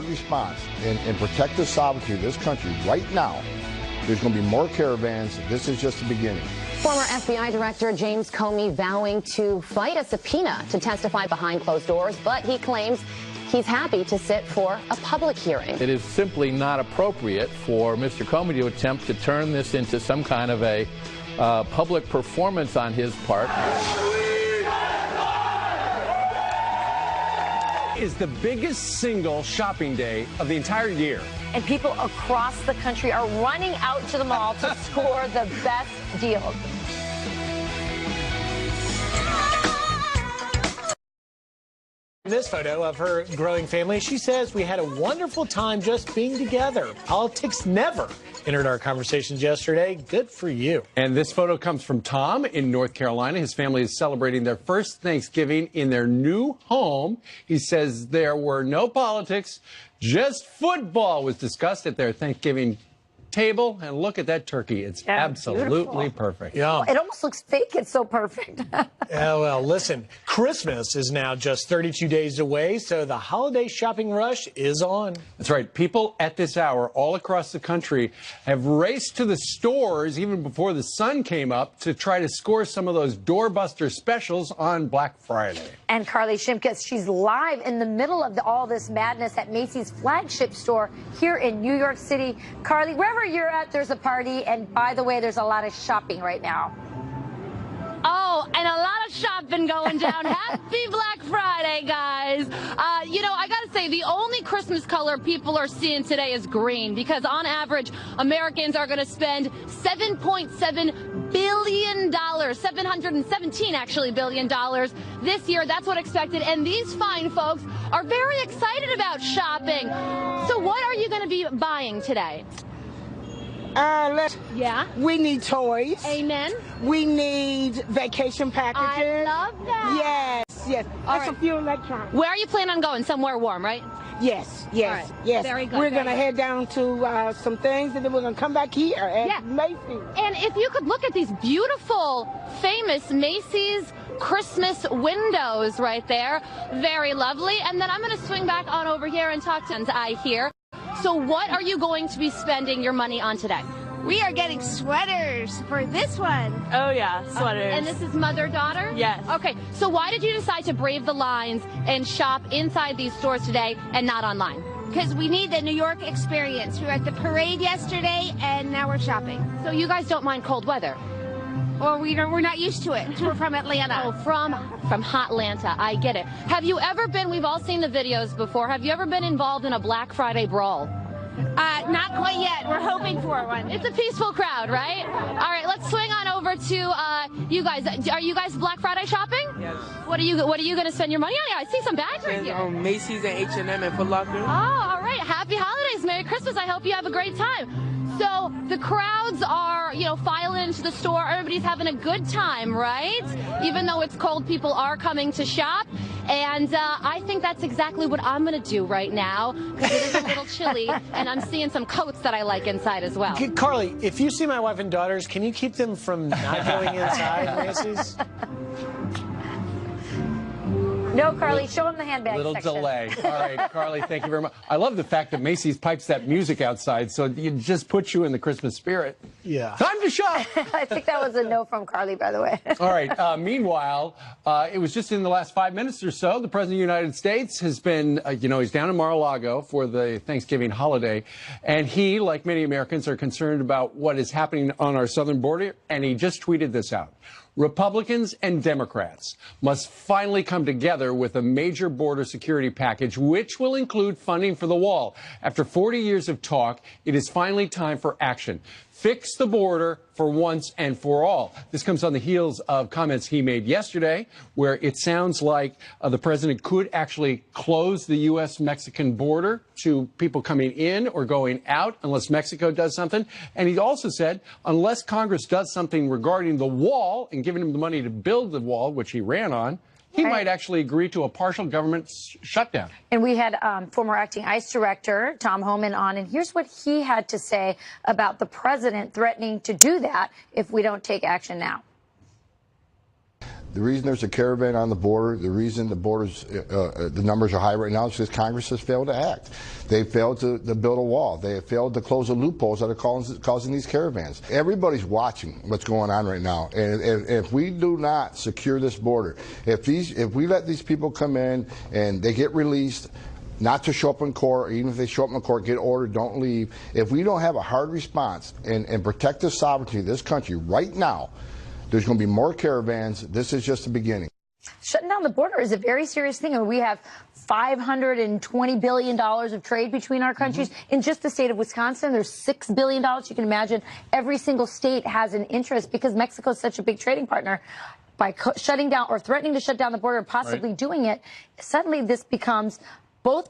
response and protect the sovereignty of this country right now. There's going to be more caravans. This is just the beginning. Former FBI Director James Comey vowing to fight a subpoena to testify behind closed doors, but he claims he's happy to sit for a public hearing. It is simply not appropriate for Mr. Comey to attempt to turn this into some kind of a public performance on his part. Is the biggest single shopping day of the entire year. And people across the country are running out to the mall to score the best deals. This photo of her growing family, she says we had a wonderful time just being together. Politics never entered our conversations yesterday. Good for you. And this photo comes from Tom in North Carolina. His family is celebrating their first Thanksgiving in their new home. He says there were no politics, just football was discussed at their Thanksgiving table. And look at that turkey. It's absolutely perfect. Yeah. It almost looks fake. It's so perfect. Yeah, well, listen, Christmas is now just 32 days away, so the holiday shopping rush is on. That's right. People at this hour all across the country have raced to the stores even before the sun came up to try to score some of those doorbuster specials on Black Friday. And Carly Shimkus, she's live in the middle of all this madness at Macy's flagship store here in New York City. Carly, wherever you're at, there's a party. And by the way, there's a lot of shopping right now. Oh, and a lot of shopping going down. Happy Black Friday, guys. You know, I got to say, the only Christmas color people are seeing today is green, because on average, Americans are going to spend $7.7 billion, $717 billion this year. That's what expected. And these fine folks are very excited about shopping. So what are you going to be buying today? Yeah. We need toys. Amen. We need vacation packages. I love that. Yes. All There's right. a few electronics. Where are you planning on going? Somewhere warm, right? Yes. All right. Yes. Very good, We're very going to good. head down to some things, and then we're going to come back here at Macy's. And if you could look at these beautiful, famous Macy's Christmas windows right there. Very lovely. And then I'm going to swing back on over here and talk to I hear. So what are you going to be spending your money on today? We are getting sweaters for this one. Oh, yeah, sweaters. And this is mother-daughter? Yes. Okay, so why did you decide to brave the lines and shop inside these stores today and not online? Because we need the New York experience. We were at the parade yesterday, and now we're shopping. So you guys don't mind cold weather? Well, we're not used to it. We're from Atlanta. Oh, from hot Atlanta. I get it. Have you ever been, we've all seen the videos before, have you ever been involved in a Black Friday brawl? Not quite yet. We're hoping for one. It's a peaceful crowd, right? All right, let's swing on over to you guys. Are you guys Black Friday shopping? Yes. What are you going to spend your money on? I see some bags right here. Macy's and H&M and Foot Locker. Oh, all right. Happy holidays. Merry Christmas. I hope you have a great time. So the crowds are, filing into the store. Everybody's having a good time, right? Even though it's cold, people are coming to shop. And I think that's exactly what I'm going to do right now, because it is a little chilly, and I'm seeing some coats that I like inside as well. Carly, if you see my wife and daughters, can you keep them from not going inside Macy's? No, Carly, show them the handbag Little section. delay. All right, Carly, thank you very much. I love the fact that Macy's pipes that music outside, so it just puts you in the Christmas spirit. Yeah. Time to shop. I think that was a no from Carly, by the way. All right. Meanwhile, it was just in the last 5 minutes or so, the President of the United States has been, he's down in Mar-a-Lago for the Thanksgiving holiday. And he, like many Americans, are concerned about what is happening on our southern border. And he just tweeted this out. Republicans and Democrats must finally come together with a major border security package, which will include funding for the wall. After 40 years of talk, it is finally time for action. Fix the border for once and for all. This comes on the heels of comments he made yesterday, where it sounds like the president could actually close the U.S.-Mexican border to people coming in or going out unless Mexico does something. And he also said, unless Congress does something regarding the wall and giving him the money to build the wall, which he ran on, he might actually agree to a partial government shutdown. And we had former acting ICE director Tom Homan on, and here's what he had to say about the president threatening to do that if we don't take action now. The reason there's a caravan on the border, the reason the borders, the numbers are high right now is because Congress has failed to act. They failed to build a wall. They have failed to close the loopholes that are causing these caravans. Everybody's watching what's going on right now. And if we do not secure this border, if we let these people come in and they get released, not to show up in court, or even if they show up in court, get ordered, don't leave. If we don't have a hard response and protect the sovereignty of this country right now, there's going to be more caravans. This is just the beginning. Shutting down the border is a very serious thing. I mean, we have $520 billion of trade between our countries. In just the state of Wisconsin, there's $6 billion. You can imagine every single state has an interest because Mexico is such a big trading partner. By shutting down or threatening to shut down the border and possibly doing it, suddenly this becomes both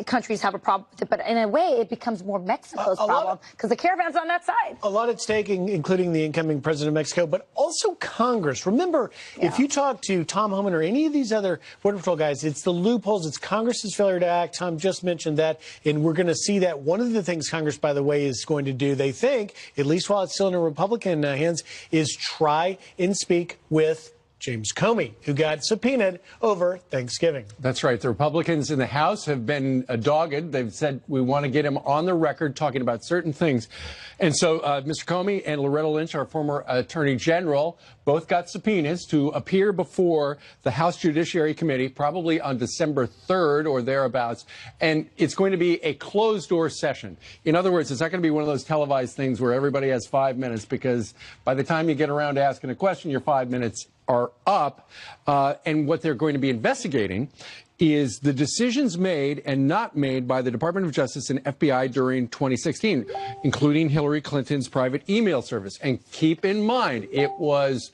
countries have a problem with it, but in a way it becomes more Mexico's problem because the caravan's on that side. A lot at stake, including the incoming president of Mexico, but also Congress. Remember, if you talk to Tom Homan or any of these other Border Patrol guys, it's the loopholes, it's Congress's failure to act. Tom just mentioned that, and we're going to see that. One of the things Congress, by the way, is going to do, they think, at least while it's still in a Republican hands, is try and speak with James Comey, who got subpoenaed over Thanksgiving. That's right. The Republicans in the House have been dogged. They've said, we want to get him on the record talking about certain things. And so Mr. Comey and Loretta Lynch, our former Attorney General, both got subpoenas to appear before the House Judiciary Committee, probably on December 3rd or thereabouts. And it's going to be a closed-door session. In other words, it's not going to be one of those televised things where everybody has 5 minutes, because by the time you get around to asking a question, your 5 minutes are up. And what they're going to be investigating is the decisions made and not made by the Department of Justice and FBI during 2016, including Hillary Clinton's private email service. And keep in mind, it was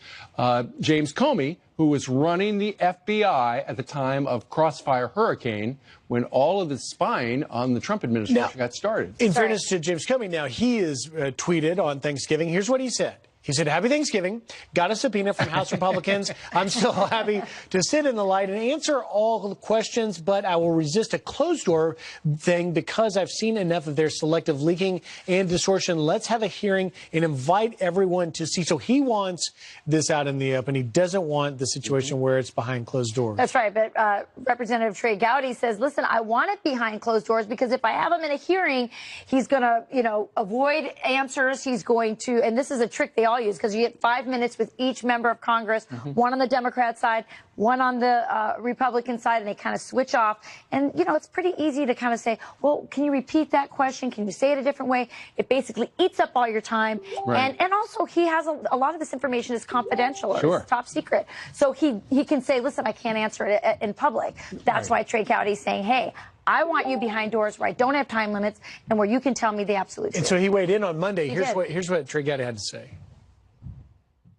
James Comey who was running the FBI at the time of Crossfire Hurricane, when all of the spying on the Trump administration got started. In fairness to James Comey, now he is tweeted on Thanksgiving. Here's what he said. He said, happy Thanksgiving, got a subpoena from House Republicans. I'm still happy to sit in the light and answer all the questions, but I will resist a closed-door thing because I've seen enough of their selective leaking and distortion. Let's have a hearing and invite everyone to see. So he wants this out in the open. He doesn't want the situation where it's behind closed doors. That's right, but Representative Trey Gowdy says, listen, I want it behind closed doors because if I have him in a hearing, he's going to, avoid answers. He's going to, and this is a trick they all use, because you get 5 minutes with each member of Congress, one on the Democrat side, one on the Republican side, and they kind of switch off. And, it's pretty easy to kind of say, well, can you repeat that question? Can you say it a different way? It basically eats up all your time. Right. And also, he has a lot of this information is confidential or it's top secret. So he can say, listen, I can't answer it in public. That's why Trey Gowdy's saying, hey, I want you behind doors where I don't have time limits and where you can tell me the absolute truth. And so he weighed in on Monday. Here's what Trey Gowdy had to say.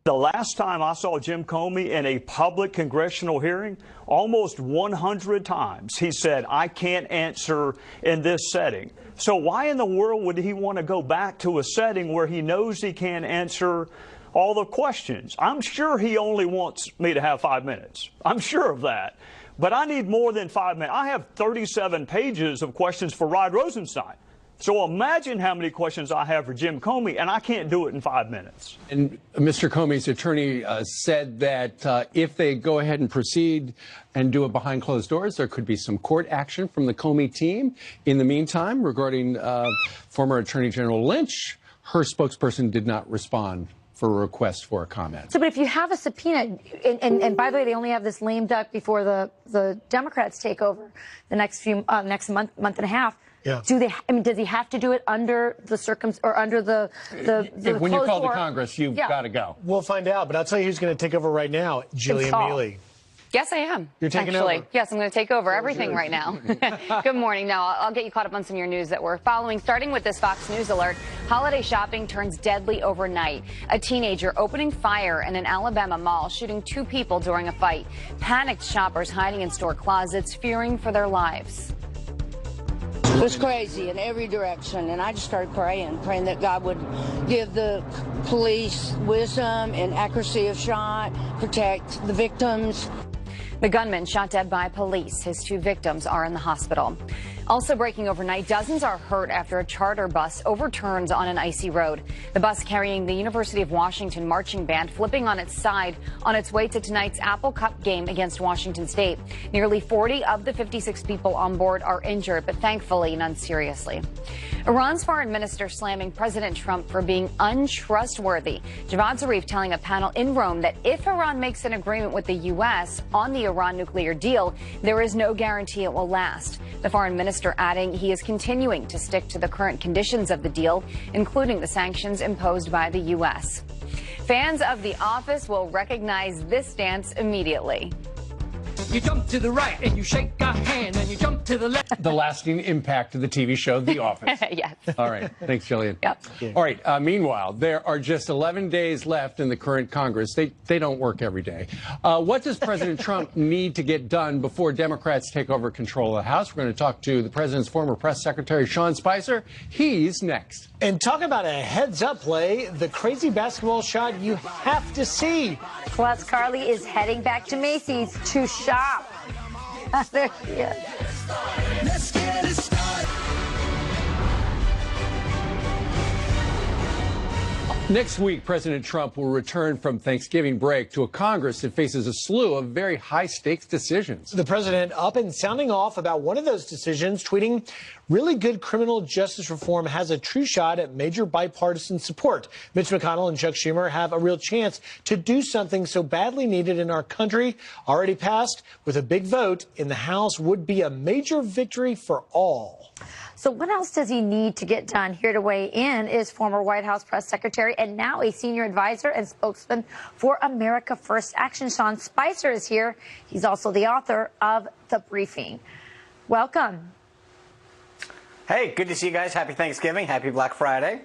The last time I saw Jim Comey in a public congressional hearing, almost 100 times, he said, I can't answer in this setting. So why in the world would he want to go back to a setting where he knows he can't answer all the questions? I'm sure he only wants me to have 5 minutes. I'm sure of that. But I need more than 5 minutes. I have 37 pages of questions for Rod Rosenstein. So imagine how many questions I have for Jim Comey, and I can't do it in 5 minutes. And Mr. Comey's attorney said that if they go ahead and proceed and do it behind closed doors, there could be some court action from the Comey team. In the meantime, regarding former Attorney General Lynch, her spokesperson did not respond for a request for a comment. So, but if you have a subpoena, and by the way, they only have this lame duck before the Democrats take over the next month and a half. Yeah. Does he have to do it under the under the when you call to Congress, you've got to go. We'll find out, but I'll tell you who's going to take over right now, Jillian Mealy. Yes, I am. You're taking over? Yes, I'm going to take over everything right now. Good morning. Now, I'll get you caught up on some of your news that we're following. Starting with this Fox News alert, holiday shopping turns deadly overnight. A teenager opening fire in an Alabama mall, shooting 2 people during a fight. Panicked shoppers hiding in store closets, fearing for their lives. It was crazy in every direction, and I just started praying that God would give the police wisdom and accuracy of shot, protect the victims. The gunman shot dead by police. His 2 victims are in the hospital. Also breaking overnight, dozens are hurt after a charter bus overturns on an icy road. The bus carrying the University of Washington marching band flipping on its side on its way to tonight's Apple Cup game against Washington State. Nearly 40 of the 56 people on board are injured, but thankfully none seriously. Iran's foreign minister slamming President Trump for being untrustworthy. Javad Zarif telling a panel in Rome that if Iran makes an agreement with the U.S. on the Iran nuclear deal, there is no guarantee it will last. The foreign minister adding he is continuing to stick to the current conditions of the deal, including the sanctions imposed by the U.S. Fans of The Office will recognize this dance immediately. You jump to the right and you shake a hand and you jump to the left. The lasting impact of the TV show The Office. Yes. All right. Thanks, Jillian. Yep. All right. Meanwhile, there are just 11 days left in the current Congress. They don't work every day. What does President Trump need to get done before Democrats take over control of the House? We're going to talk to the president's former press secretary, Sean Spicer. He's next. And talk about a heads-up play, the crazy basketball shot you have to see. Plus, Carly is heading back to Macy's to shop. There she is. Let's get it started. Next week, President Trump will return from Thanksgiving break to a Congress that faces a slew of very high-stakes decisions. The president up and sounding off about one of those decisions, tweeting, really good criminal justice reform has a true shot at major bipartisan support. Mitch McConnell and Chuck Schumer have a real chance to do something so badly needed in our country. Already passed with a big vote in the House would be a major victory for all. So what else does he need to get done? Here to weigh in is former White House press secretary and now a senior advisor and spokesman for America First Action. Sean Spicer is here. He's also the author of The Briefing. Welcome. Hey, good to see you guys. Happy Thanksgiving. Happy Black Friday.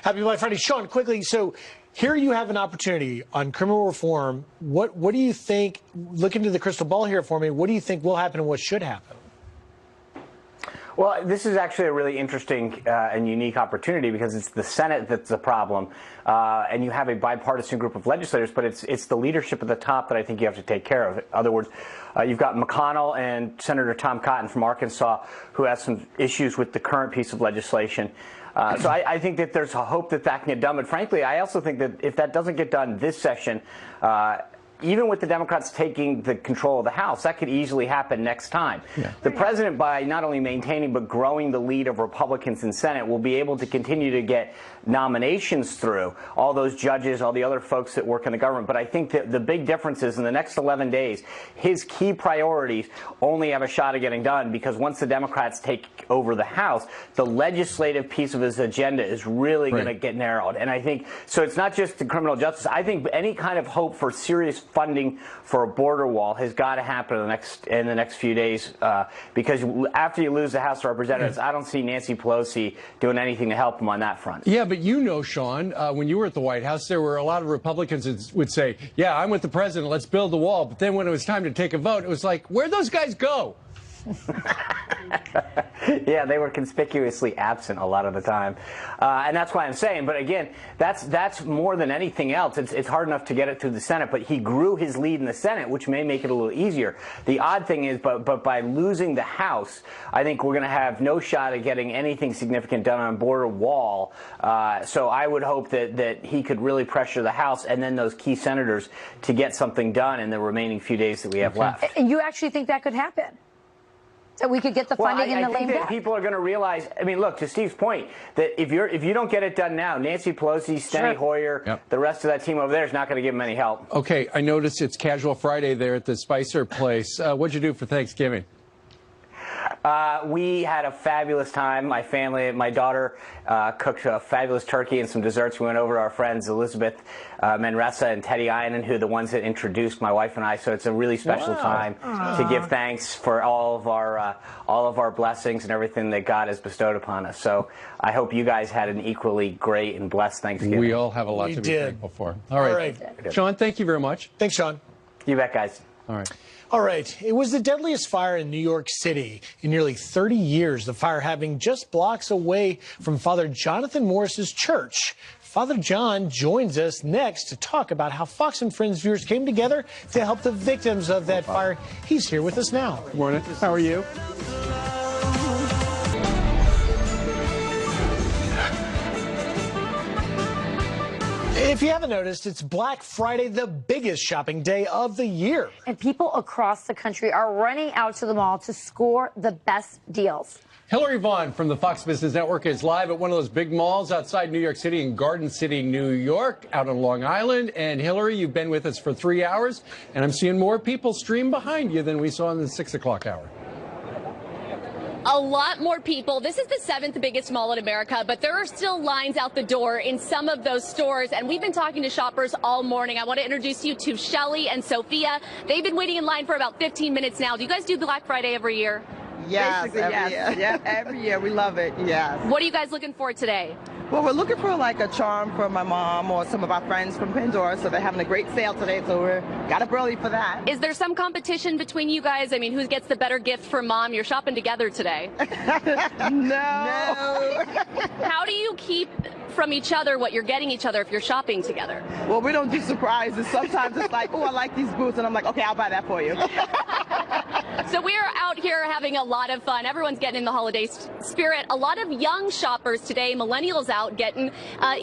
Happy Black Friday. Sean, quickly, so here you have an opportunity on criminal reform. What do you think, look into the crystal ball here for me, what do you think will happen and what should happen? Well, this is actually a really interesting and unique opportunity because it's the Senate that's the problem, and you have a bipartisan group of legislators, but it's the leadership at the top that I think you have to take care of. In other words, you've got McConnell and Senator Tom Cotton from Arkansas who has some issues with the current piece of legislation. So I think that there's a hope that that can get done, but frankly, I also think that if that doesn't get done this session, even with the Democrats taking the control of the House, that could easily happen next time. Yeah. The president, by not only maintaining but growing the lead of Republicans in Senate, will be able to continue to get nominations through, all those judges, all the other folks that work in the government. But I think that the big difference is in the next 11 days, his key priorities only have a shot at getting done because once the Democrats take over the House, the legislative piece of his agenda is really going to get narrowed. And I think, so it's not just the criminal justice. I think any kind of hope for serious funding for a border wall has got to happen in the next few days because after you lose the House of Representatives, I don't see Nancy Pelosi doing anything to help him on that front. Yeah, but you know, Sean, when you were at the White House, there were a lot of Republicans that would say, yeah, I'm with the president, let's build the wall. But then when it was time to take a vote, it was like, where'd those guys go? Yeah, they were conspicuously absent a lot of the time. And that's why I'm saying, but again, that's more than anything else. It's hard enough to get it through the Senate, but he grew his lead in the Senate, which may make it a little easier. The odd thing is, but by losing the House, I think we're going to have no shot at getting anything significant done on border wall. So I would hope that he could really pressure the House and then those key senators to get something done in the remaining few days that we have left. And you actually think that could happen? So we could get the funding in the lame duck? I think that people are going to realize, I mean, look, to Steve's point, that if you don't get it done now, Nancy Pelosi, Steny Hoyer, the rest of that team over there is not going to give them any help. Okay, I noticed it's Casual Friday there at the Spicer place. What'd you do for Thanksgiving? We had a fabulous time. My family, my daughter cooked a fabulous turkey and some desserts. We went over to our friends Elizabeth Manresa and Teddy Inan, who are the ones that introduced my wife and I. So it's a really special time to give thanks for all of our blessings and everything that God has bestowed upon us. So I hope you guys had an equally great and blessed Thanksgiving. We all have a lot to be thankful for. All right. Sean, thank you very much. Thanks, Sean. You bet, guys. All right. All right. It was the deadliest fire in New York City in nearly 30 years, the fire happening just blocks away from Father Jonathan Morris's church. Father John joins us next to talk about how Fox and Friends viewers came together to help the victims of that fire. He's here with us now. Good morning. How are you? If you haven't noticed, it's Black Friday, the biggest shopping day of the year. And people across the country are running out to the mall to score the best deals. Hillary Vaughn from the Fox Business Network is live at one of those big malls outside New York City in Garden City, New York, out on Long Island. And Hillary, you've been with us for 3 hours, and I'm seeing more people stream behind you than we saw in the 6 o'clock hour. A lot more people. This is the 7th biggest mall in America, but there are still lines out the door in some of those stores, and we've been talking to shoppers all morning. I want to introduce you to Shelly and Sophia. They've been waiting in line for about 15 minutes now. Do you guys do Black Friday every year? Yes, every year. Yeah, every year. We love it, yes. What are you guys looking for today? Well, we're looking for like a charm for my mom or some of our friends from Pandora, so they're having a great sale today, so we got up early for that. Is there some competition between you guys? I mean, who gets the better gift for mom? You're shopping together today. No. How do you keep from each other what you're getting each other if you're shopping together? Well, we don't do surprises. Sometimes it's like, oh, I like these boots, and I'm like, okay, I'll buy that for you. So we are out here having a lot of fun. Everyone's getting in the holiday spirit. A lot of young shoppers today, millennials out getting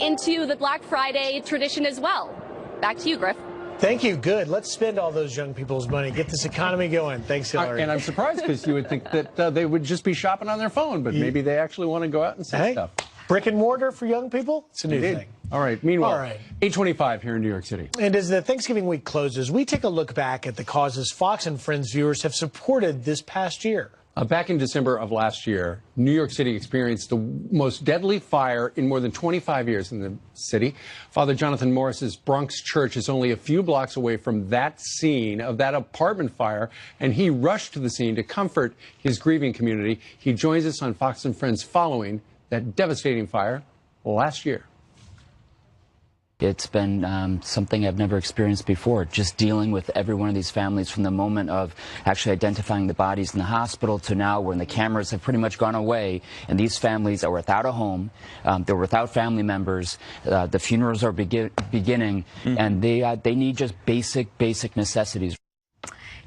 into the Black Friday tradition as well. Back to you, Griff. Thank you. Good. Let's spend all those young people's money. Get this economy going. Thanks, Hillary. And I'm surprised because you would think that they would just be shopping on their phone, but maybe they actually want to go out and see stuff. Brick and mortar for young people? It's a new thing. All right. Meanwhile, 8:25 here in New York City. And as the Thanksgiving week closes, we take a look back at the causes Fox and Friends viewers have supported this past year. Back in December of last year, New York City experienced the most deadly fire in more than 25 years in the city. Father Jonathan Morris's Bronx Church is only a few blocks away from that scene of that apartment fire, and he rushed to the scene to comfort his grieving community. He joins us on Fox and Friends following that devastating fire last year. It's been something I've never experienced before, just dealing with every one of these families from the moment of actually identifying the bodies in the hospital to now when the cameras have pretty much gone away and these families are without a home, they're without family members, the funerals are beginning, and they need just basic necessities.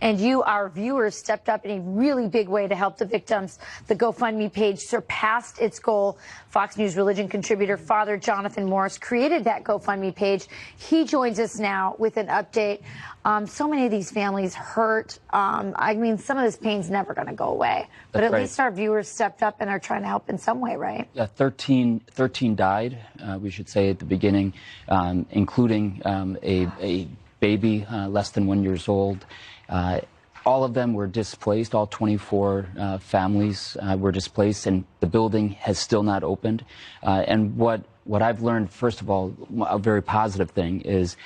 And you, our viewers, stepped up in a really big way to help the victims. The GoFundMe page surpassed its goal. Fox News religion contributor Father Jonathan Morris created that GoFundMe page. He joins us now with an update. So many of these families hurt. I mean, some of this pain's never going to go away. But at least our viewers stepped up and are trying to help in some way, right? Yeah, 13 died, we should say, at the beginning, including a baby less than 1 year old. All of them were displaced. All 24 families were displaced, and the building has still not opened. And what I've learned, first of all, a very positive thing is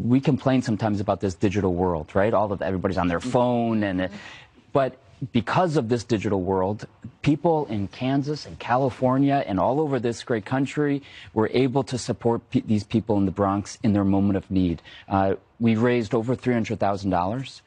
we complain sometimes about this digital world, right? Everybody's on their phone, but because of this digital world, people in Kansas and California and all over this great country were able to support these people in the Bronx in their moment of need. We raised over $300,000.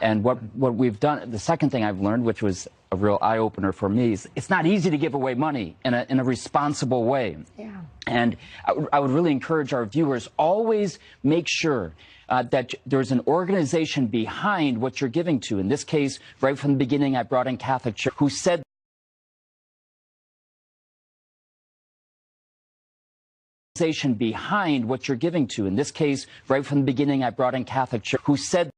And what we've done, the second thing I've learned, which was a real eye-opener for me, is it's not easy to give away money in a responsible way. Yeah. And I would really encourage our viewers, always make sure that there's an organization behind what you're giving to. In this case, right from the beginning, I brought in Catholic Church, who said behind what you're giving to. In this case, right from the beginning, I brought in Catholic Church, who said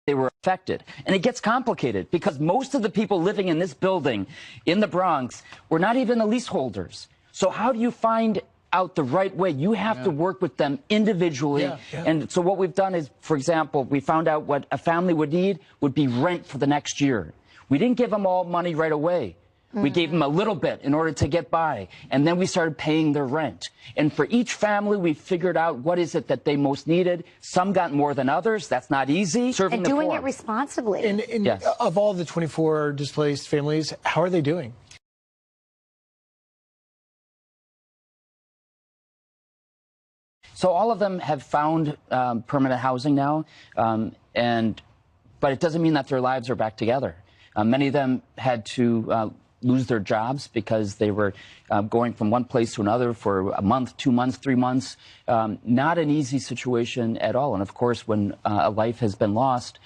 they were affected. And it gets complicated because most of the people living in this building in the Bronx were not even the leaseholders. So how do you find out the right way? You have to work with them individually. And so what we've done is, for example, we found out what a family would need would be rent for the next year. We didn't give them all money right away. We gave them a little bit in order to get by, and then we started paying their rent. And for each family, we figured out what is it that they most needed. Some got more than others. That's not easy. And doing it responsibly. And yes. Of all the 24 displaced families, how are they doing? So all of them have found permanent housing now, but it doesn't mean that their lives are back together. Many of them had to lose their jobs because they were going from one place to another for a month, 2 months, 3 months. Not an easy situation at all. And of course, when a life has been lost,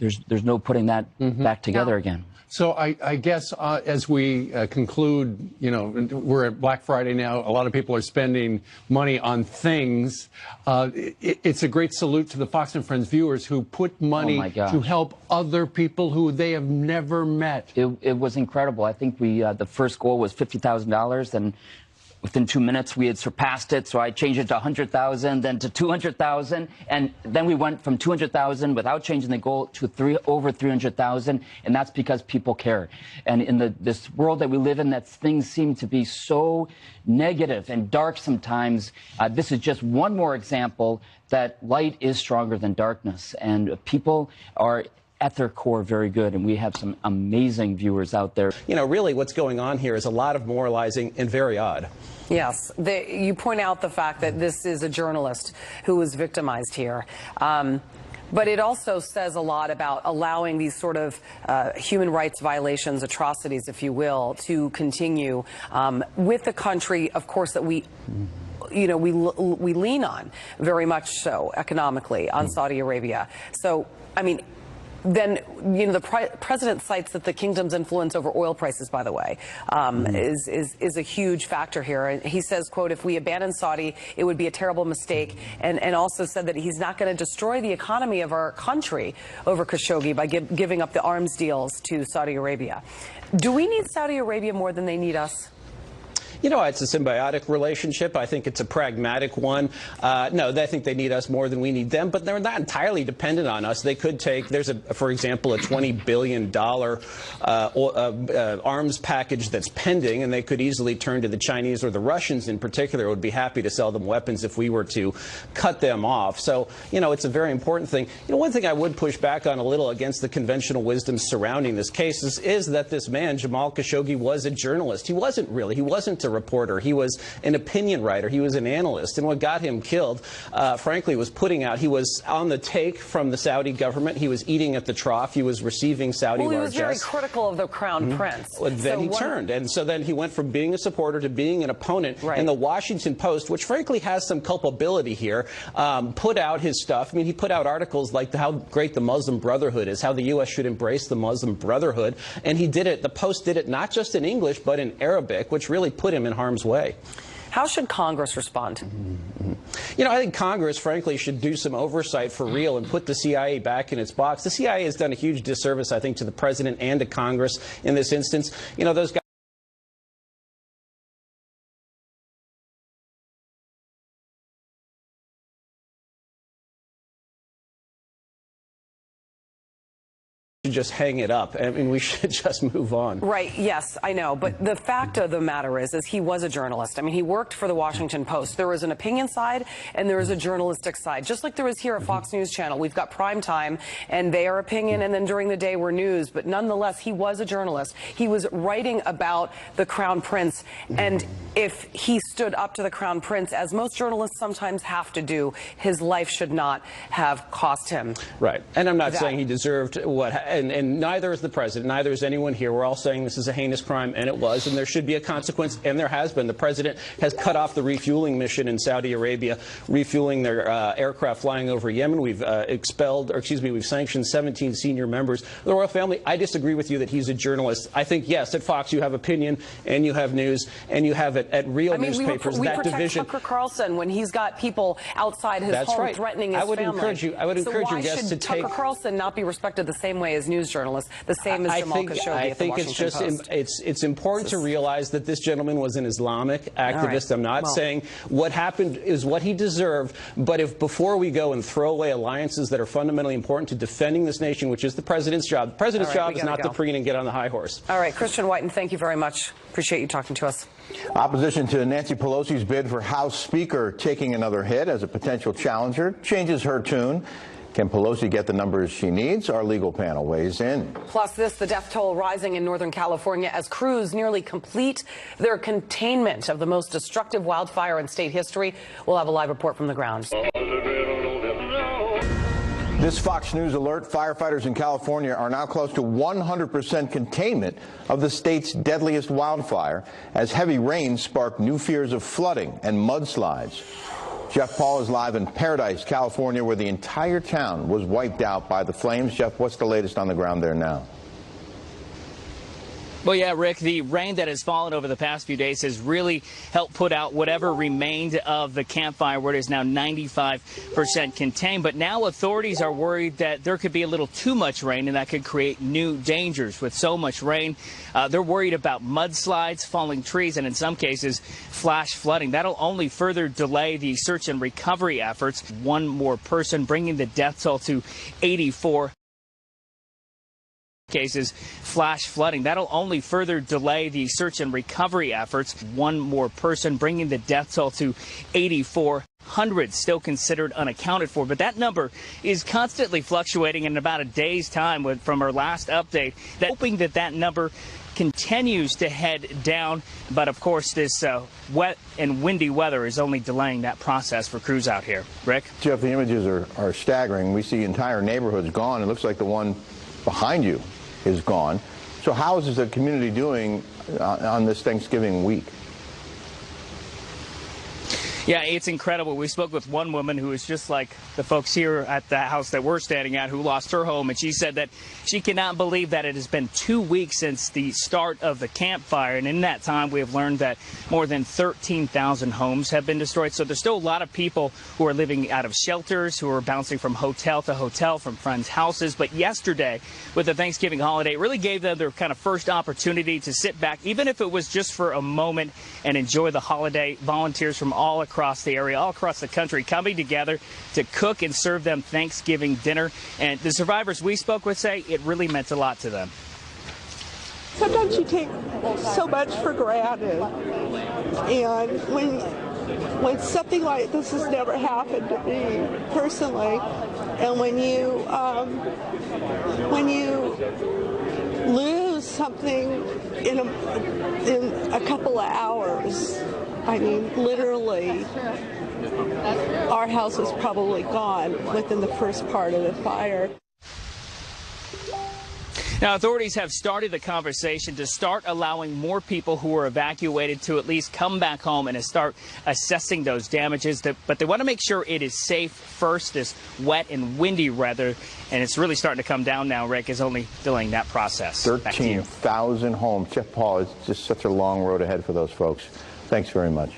there's no putting that back together again. So I guess as we conclude, you know, we're at Black Friday now. A lot of people are spending money on things. It's a great salute to the Fox and Friends viewers who put money to help other people who they have never met. It was incredible. I think the first goal was $50,000, and within 2 minutes, we had surpassed it, so I changed it to 100,000, then to 200,000, and then we went from 200,000 without changing the goal to over 300,000, and that's because people care. And in this world that we live in, that things seem to be so negative and dark sometimes, this is just one more example that light is stronger than darkness, and people are at their core very good, and we have some amazing viewers out there. You know, really what's going on here is a lot of moralizing and very odd. Yes, you point out the fact that this is a journalist who was victimized here. But it also says a lot about allowing these sort of human rights violations, atrocities, if you will, to continue with the country, of course, that we lean on very much so economically on Saudi Arabia. So, I mean, then, you know, the president cites that the kingdom's influence over oil prices, by the way, is a huge factor here. And he says, quote, if we abandon Saudi, it would be a terrible mistake. And also said that he's not going to destroy the economy of our country over Khashoggi by giving up the arms deals to Saudi Arabia. Do we need Saudi Arabia more than they need us? You know, it's a symbiotic relationship. I think it's a pragmatic one. No, I think they need us more than we need them, but they're not entirely dependent on us. They could take, for example, a $20 billion arms package that's pending, and they could easily turn to the Chinese, or the Russians in particular would be happy to sell them weapons if we were to cut them off. So, you know, it's a very important thing. You know, one thing I would push back on a little against the conventional wisdom surrounding this case is that this man, Jamal Khashoggi, was a journalist. He wasn't really. He wasn't a reporter. He was an opinion writer. He was an analyst. And what got him killed, frankly, was he was on the take from the Saudi government. He was eating at the trough. He was receiving Saudi largesse. Well, he was very critical of the crown prince. Well, then he turned. And so then he went from being a supporter to being an opponent. Right. And the Washington Post, which frankly has some culpability here, put out his stuff. I mean, he put out articles like how great the Muslim Brotherhood is, how the U.S. should embrace the Muslim Brotherhood. And he did it. The Post did it not just in English, but in Arabic, which really put him in harm's way. How should Congress respond? You know, I think Congress, frankly, should do some oversight for real and put the CIA back in its box. The CIA has done a huge disservice, I think, to the president and to Congress in this instance. You know, those guys should just hang it up. I mean, we should just move on. Right. Yes, I know. But the fact of the matter is he was a journalist. I mean, he worked for the Washington Post. There was an opinion side and there is a journalistic side, just like there is here at Fox News Channel. We've got prime time and they are opinion, and then during the day we're news. But nonetheless, he was a journalist. He was writing about the Crown Prince. And if he stood up to the Crown Prince, as most journalists sometimes have to do, his life should not have cost him. Right. And I'm not saying he deserved what... And neither is the president, neither is anyone here. We're all saying this is a heinous crime, and it was, and there should be a consequence, and there has been. The president has cut off the refueling mission in Saudi Arabia, refueling their aircraft flying over Yemen. We've we've sanctioned 17 senior members of the royal family. I disagree with you that he's a journalist. I think, yes, at Fox you have opinion, and you have news, and you have it at real newspapers. We that protect division. Tucker Carlson when he's got people outside his home threatening his family. I would encourage your guests to take... Tucker Carlson not be respected the same way as news journalists, the same as Jamal Khashoggi at the Washington Post? It's important to realize that this gentleman was an Islamic activist. Right. I'm not saying what happened is what he deserved, but if before we go and throw away alliances that are fundamentally important to defending this nation, which is the president's job, the president's job is not to preen and get on the high horse. All right, Christian Whiten, thank you very much. Appreciate you talking to us. Opposition to Nancy Pelosi's bid for House Speaker taking another hit as a potential challenger changes her tune. Can Pelosi get the numbers she needs? Our legal panel weighs in. Plus this, the death toll rising in Northern California as crews nearly complete their containment of the most destructive wildfire in state history. We'll have a live report from the ground. This Fox News alert, firefighters in California are now close to 100% containment of the state's deadliest wildfire as heavy rain sparked new fears of flooding and mudslides. Jeff Paul is live in Paradise, California, where the entire town was wiped out by the flames. Jeff, what's the latest on the ground there now? Well, yeah, Rick, the rain that has fallen over the past few days has really helped put out whatever remained of the campfire, where it is now 95% contained. But now authorities are worried that there could be a little too much rain, and that could create new dangers. With so much rain, they're worried about mudslides, falling trees, and in some cases, flash flooding. That'll only further delay the search and recovery efforts. One more person, bringing the death toll to 84. Cases, flash flooding. That'll only further delay the search and recovery efforts. One more person, bringing the death toll to 8,400, still considered unaccounted for. But that number is constantly fluctuating in about a day's time from our last update. Hoping that that number continues to head down. But of course, this wet and windy weather is only delaying that process for crews out here. Rick? Jeff, the images are staggering. We see entire neighborhoods gone. It looks like the one behind you is gone. So how is the community doing on this Thanksgiving week? Yeah, it's incredible. We spoke with one woman who is just like the folks here at the house that we're standing at, who lost her home, and she said that she cannot believe that it has been 2 weeks since the start of the campfire, and in that time we have learned that more than 13,000 homes have been destroyed. So there's still a lot of people who are living out of shelters, who are bouncing from hotel to hotel, from friends' houses. But yesterday, with the Thanksgiving holiday, it really gave them their kind of first opportunity to sit back, even if it was just for a moment, and enjoy the holiday. Volunteers from all across the area, all across the country, coming together to cook and serve them Thanksgiving dinner. And the survivors we spoke with say it really meant a lot to them. Sometimes you take so much for granted, and when something like this has never happened to me personally, and when you lose something in a couple of hours, I mean, literally, our house was probably gone within the first part of the fire. Now, authorities have started the conversation to start allowing more people who were evacuated to at least come back home and to start assessing those damages. But they want to make sure it is safe first. This wet and windy weather, and it's really starting to come down now, Rick, is only delaying that process. 13,000 homes. Jeff Paul, it's just such a long road ahead for those folks. Thanks very much.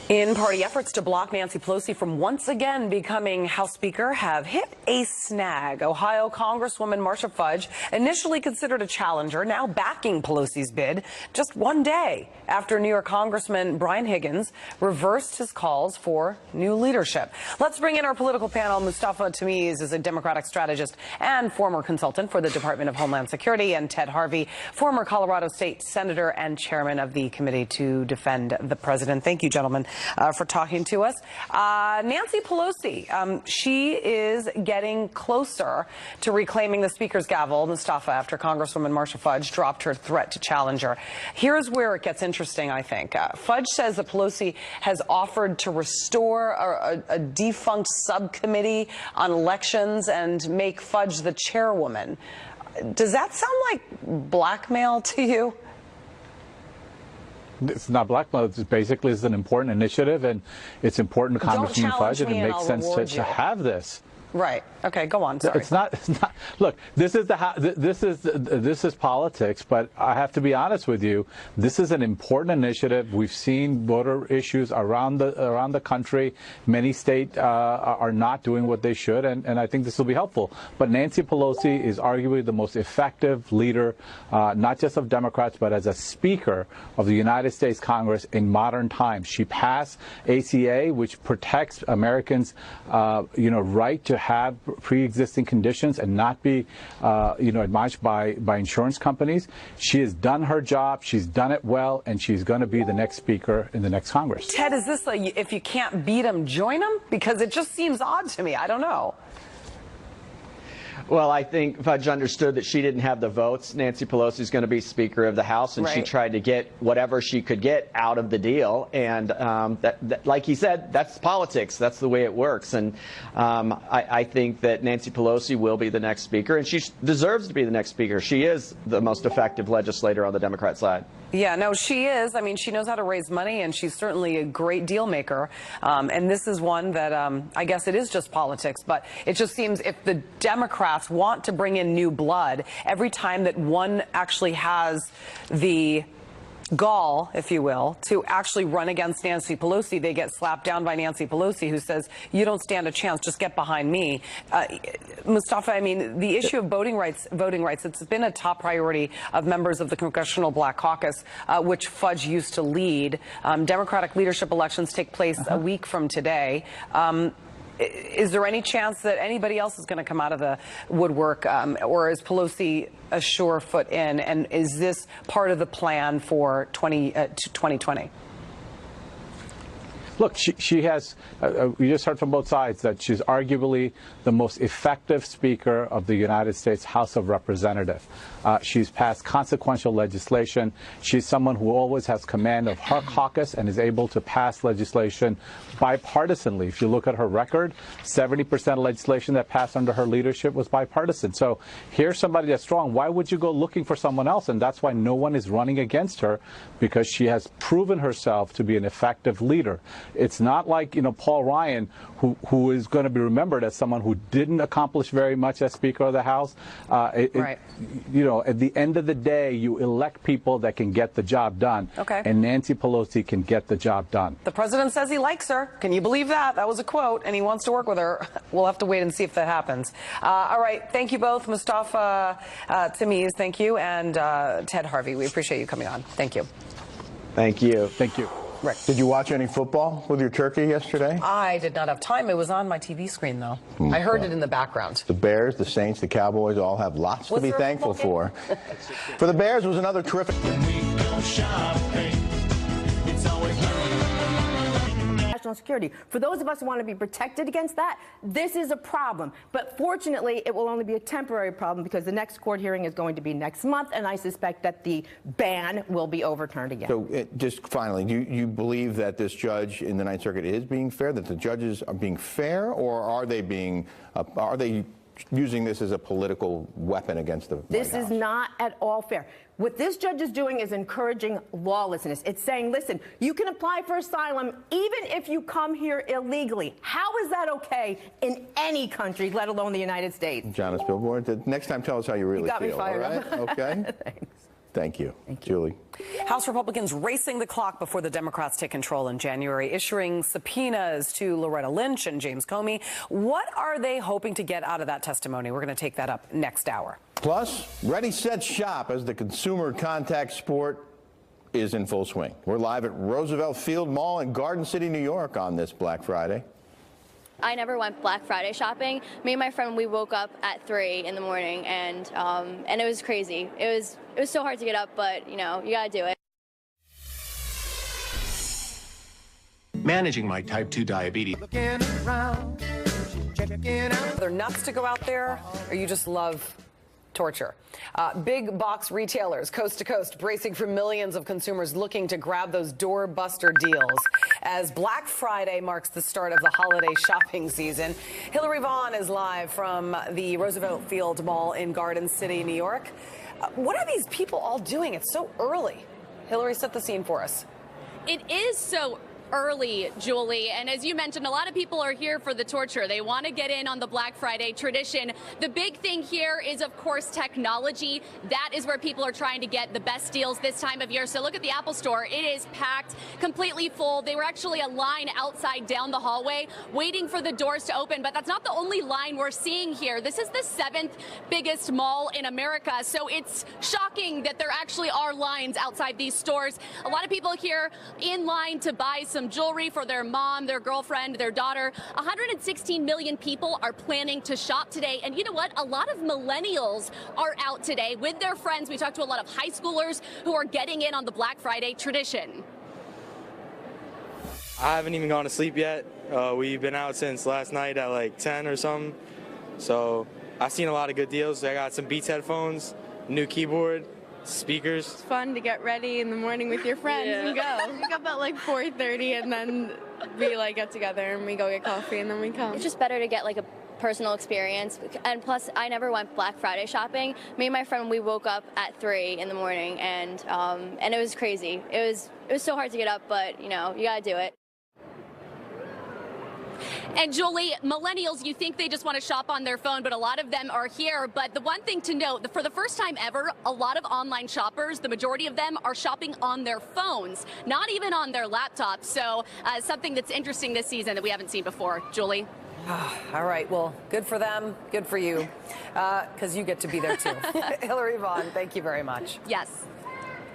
In-party efforts to block Nancy Pelosi from once again becoming House Speaker have hit a snag. Ohio Congresswoman Marcia Fudge, initially considered a challenger, now backing Pelosi's bid just one day after New York Congressman Brian Higgins reversed his calls for new leadership. Let's bring in our political panel. Mustafa Tamiz is a Democratic strategist and former consultant for the Department of Homeland Security, and Ted Harvey, former Colorado State Senator and chairman of the Committee to Defend the President. Thank you, gentlemen, for talking to us. Nancy Pelosi, she is getting closer to reclaiming the Speaker's gavel, Mustafa, after Congresswoman Marcia Fudge dropped her threat to challenge her. Here's where it gets interesting, I think. Fudge says that Pelosi has offered to restore a defunct subcommittee on elections and make Fudge the chairwoman. Does that sound like blackmail to you? It's not blackmail. It's basically an important initiative, and it's important to Congressman Fudge, and it makes sense to have this. Right. Okay. Go on. Sorry. It's not. Look, this is politics, but I have to be honest with you. This is an important initiative. We've seen voter issues around the country. Many states are not doing what they should, and I think this will be helpful. But Nancy Pelosi is arguably the most effective leader, not just of Democrats, but as a Speaker of the United States Congress in modern times. She passed ACA, which protects Americans, right to have pre-existing conditions and not be, admonished by insurance companies. She has done her job. She's done it well, and she's going to be the next Speaker in the next Congress. Ted, is this like, if you can't beat them, join them? Because it just seems odd to me. I don't know. Well, I think Fudge understood that she didn't have the votes. Nancy Pelosi is going to be Speaker of the House, and she tried to get whatever she could get out of the deal. And like he said, that's politics. That's the way it works. And I think that Nancy Pelosi will be the next Speaker, and she deserves to be the next Speaker. She is the most effective legislator on the Democrat side. Yeah, no, she is. I mean, she knows how to raise money, and she's certainly a great deal maker. And this is one that I guess it is just politics, but it just seems if the Democrats want to bring in new blood, every time that one actually has the gall, if you will, to actually run against Nancy Pelosi, they get slapped down by Nancy Pelosi, who says, you don't stand a chance, just get behind me. Mustafa, I mean, the issue of voting rights, it's been a top priority of members of the Congressional Black Caucus, which Fudge used to lead. Democratic leadership elections take place a week from today. Is there any chance that anybody else is going to come out of the woodwork, or is Pelosi a sure foot in? And is this part of the plan for 2020? Look, she has, we just heard from both sides that she's arguably the most effective Speaker of the United States House of Representatives. She's passed consequential legislation. She's someone who always has command of her caucus and is able to pass legislation bipartisanly. If you look at her record, 70% of legislation that passed under her leadership was bipartisan. So here's somebody that's strong. Why would you go looking for someone else? And that's why no one is running against her, because she has proven herself to be an effective leader. It's not like, Paul Ryan, who is going to be remembered as someone who didn't accomplish very much as Speaker of the House. Right. At the end of the day, you elect people that can get the job done. Okay. And Nancy Pelosi can get the job done. The president says he likes her. Can you believe that? That was a quote, and he wants to work with her. We'll have to wait and see if that happens. All right. Thank you both, Mustafa Tamiz. Thank you. And Ted Harvey. We appreciate you coming on. Thank you. Thank you. Thank you. Right. Did you watch any football with your turkey yesterday? I did not have time. It was on my TV screen, though. I heard it in the background. The Bears, the Saints, the Cowboys all have lots to be thankful for. For the Bears, it was another terrific... National security. For those of us who want to be protected against that, this is a problem. But fortunately, it will only be a temporary problem because the next court hearing is going to be next month, and I suspect that the ban will be overturned again. So just finally, do you believe that this judge in the Ninth Circuit is being fair, that the judges are being fair, or are they using this as a political weapon against the White This House? is not at all fair. What this judge is doing is encouraging lawlessness. It's saying, listen, you can apply for asylum even if you come here illegally. How is that okay in any country, let alone the United States? Janice Billboard, next time tell us how you really feel. You got me fired up. Okay? Thanks. Thank you. Julie. House Republicans racing the clock before the Democrats take control in January, issuing subpoenas to Loretta Lynch and James Comey. What are they hoping to get out of that testimony? We're going to take that up next hour. Plus, ready, set, shop as the consumer contact sport is in full swing. We're live at Roosevelt Field Mall in Garden City, New York on this Black Friday. I never went Black Friday shopping. Me and my friend, we woke up at 3 in the morning, and it was crazy. It was so hard to get up, but you gotta do it. Managing my type 2 diabetes. Are there nuts to go out there, or you just love torture? Big box retailers coast to coast bracing for millions of consumers looking to grab those doorbuster deals. As Black Friday marks the start of the holiday shopping season, Hillary Vaughn is live from the Roosevelt Field Mall in Garden City, New York. What are these people all doing? It's so early. Hillary, set the scene for us. It is so early, Julie, and as you mentioned, a lot of people are here for the torture. They want to get in on the Black Friday tradition. The big thing here is, of course, technology. That is where people are trying to get the best deals this time of year. So look at the Apple Store. It is packed, completely full. They were actually a line outside down the hallway waiting for the doors to open, but that's not the only line we're seeing here. This is the 7th biggest mall in America, so it's shocking that there actually are lines outside these stores. A lot of people here in line to buy some jewelry for their mom, their girlfriend, their daughter. 116 million people are planning to shop today. And you know what? A lot of millennials are out today with their friends. We talked to a lot of high schoolers who are getting in on the Black Friday tradition. I haven't even gone to sleep yet. We've been out since last night at like 10 or something. So I've seen a lot of good deals. I got some Beats headphones, new keyboard, speakers. It's fun to get ready in the morning with your friends and go. Wake up at like 4:30 and then we like get together and we go get coffee and then we come. It's just better to get like a personal experience, and plus I never went Black Friday shopping. Me and my friend, we woke up at 3 in the morning and it was crazy. It was so hard to get up, but you know, you gotta do it. And Julie, millennials, you think they just want to shop on their phone, but a lot of them are here. But the one thing to note, for the first time ever, a lot of online shoppers, the majority of them are shopping on their phones, not even on their laptops. So something that's interesting this season that we haven't seen before. Julie? All right, well, good for them, good for you, because you get to be there too. Hillary Vaughn, thank you very much. Yes.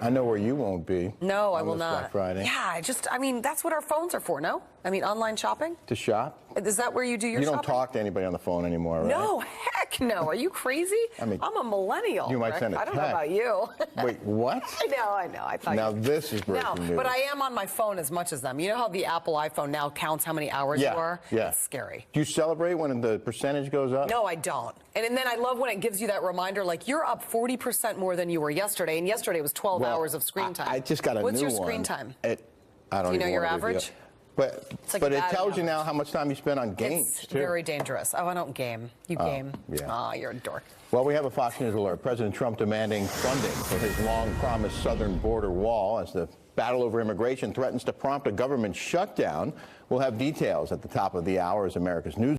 I know where you won't be. No, I will not. Black Friday. Yeah, I mean, that's what our phones are for, no? I mean, online shopping? To shop? Is that where you do your shopping? You don't talk to anybody on the phone anymore, right? No, heck no. Are you crazy? I mean, I'm a millennial. You might Rick. send a I don't know about you. Wait, what? I know. I thought now this is breaking news. But I am on my phone as much as them. You know how the Apple iPhone now counts how many hours you are? Yeah. It's scary. Do you celebrate when the percentage goes up? No, I don't. And then I love when it gives you that reminder, like you're up 40% more than you were yesterday, and yesterday was 12 hours of screen time. I just got a What's new your one. screen time? I don't Do you know even your wanna reveal. average? But like it bad tells you average. now how much time you spend on games, It's too. very dangerous. Oh, I don't game. You game. Yeah. Oh, you're a dork. Well, we have a Fox News alert. President Trump demanding funding for his long-promised southern border wall as the battle over immigration threatens to prompt a government shutdown. We'll have details at the top of the hour as America's News.